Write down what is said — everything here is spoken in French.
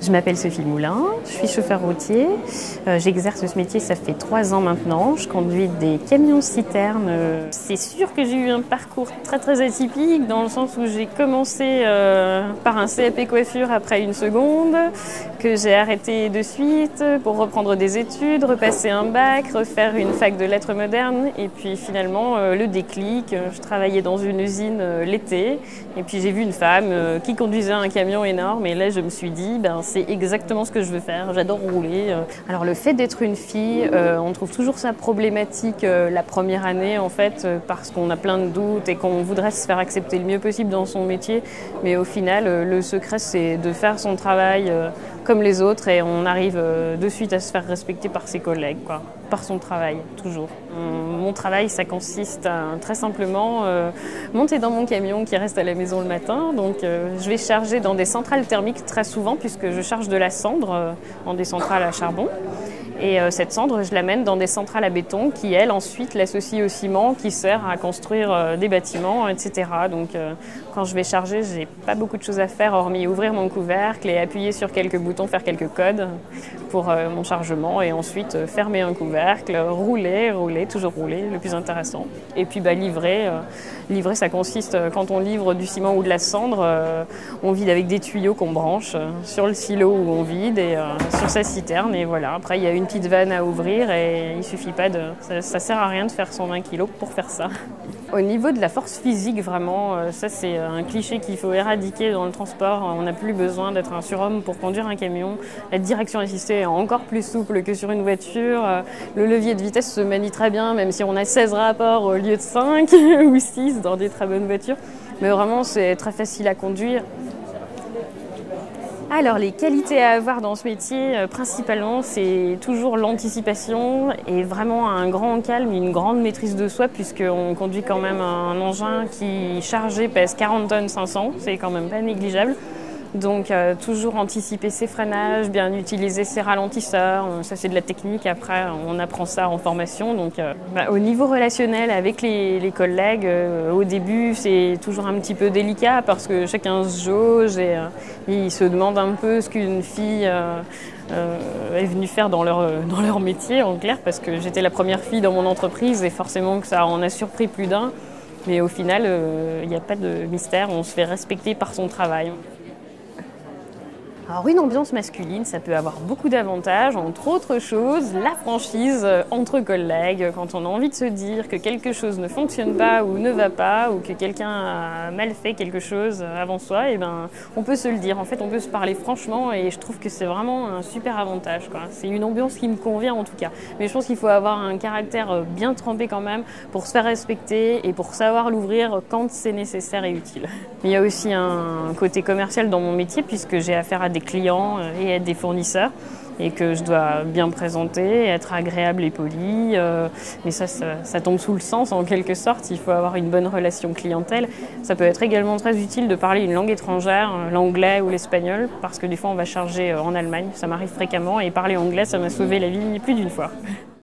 Je m'appelle Sophie Moulin, je suis chauffeur routier. J'exerce ce métier, ça fait 3 ans maintenant. Je conduis des camions-citernes. C'est sûr que j'ai eu un parcours très atypique dans le sens où j'ai commencé par un CAP coiffure après une seconde, que j'ai arrêté de suite pour reprendre des études, repasser un bac, refaire une fac de lettres modernes et puis finalement le déclic. Je travaillais dans une usine l'été et puis j'ai vu une femme qui conduisait un camion énorme et là je me suis dit c'est exactement ce que je veux faire, j'adore rouler. Alors le fait d'être une fille, on trouve toujours ça problématique la première année en fait parce qu'on a plein de doutes et qu'on voudrait se faire accepter le mieux possible dans son métier, mais au final le secret c'est de faire son travail comme les autres et on arrive de suite à se faire respecter par ses collègues, par son travail, toujours. Mon travail, ça consiste à très simplement monter dans mon camion qui reste à la maison le matin. Donc je vais charger dans des centrales thermiques très souvent puisque je charge de la cendre dans des centrales à charbon. Et cette cendre, je l'amène dans des centrales à béton qui, elles, ensuite l'associent au ciment qui sert à construire des bâtiments, etc. Donc quand je vais charger, j'ai pas beaucoup de choses à faire hormis ouvrir mon couvercle et appuyer sur quelques boutons, faire quelques codes pour mon chargement et ensuite fermer un couvercle, rouler, toujours rouler, le plus intéressant. Et puis livrer, ça consiste, quand on livre du ciment ou de la cendre, on vide avec des tuyaux qu'on branche sur le silo où on vide et sur sa citerne et voilà. Après, il y a une petite vanne à ouvrir et il suffit pas ça sert à rien de faire 120 kg pour faire ça. Au niveau de la force physique, vraiment, ça c'est un cliché qu'il faut éradiquer dans le transport. On n'a plus besoin d'être un surhomme pour conduire un camion. La direction assistée est encore plus souple que sur une voiture. Le levier de vitesse se manie très bien, même si on a 16 rapports au lieu de 5 ou 6 dans des très bonnes voitures. Mais vraiment, c'est très facile à conduire. Alors, les qualités à avoir dans ce métier, principalement, c'est toujours l'anticipation et vraiment un grand calme, une grande maîtrise de soi, puisqu'on conduit quand même un engin qui, chargé, pèse 40 tonnes 500, c'est quand même pas négligeable. Donc, toujours anticiper ses freinages, bien utiliser ses ralentisseurs, ça c'est de la technique, après on apprend ça en formation. Donc, au niveau relationnel avec les collègues, au début c'est toujours un petit peu délicat parce que chacun se jauge et il se demande un peu ce qu'une fille est venue faire dans leur métier en clair, parce que j'étais la première fille dans mon entreprise et forcément que ça en a surpris plus d'un. Mais au final, il n'y a pas de mystère, on se fait respecter par son travail. Alors une ambiance masculine, ça peut avoir beaucoup d'avantages, entre autres choses, la franchise entre collègues. Quand on a envie de se dire que quelque chose ne fonctionne pas ou ne va pas, ou que quelqu'un a mal fait quelque chose avant soi, on peut se le dire. En fait, on peut se parler franchement et je trouve que c'est vraiment un super avantage, C'est une ambiance qui me convient en tout cas. Mais je pense qu'il faut avoir un caractère bien trempé quand même pour se faire respecter et pour savoir l'ouvrir quand c'est nécessaire et utile. Il y a aussi un côté commercial dans mon métier puisque j'ai affaire à des clients et à des fournisseurs et que je dois bien présenter, être agréable et poli. Mais ça tombe sous le sens en quelque sorte. Il faut avoir une bonne relation clientèle. Ça peut être également très utile de parler une langue étrangère, l'anglais ou l'espagnol, parce que des fois on va charger en Allemagne. Ça m'arrive fréquemment et parler anglais, ça m'a sauvé la vie plus d'une fois.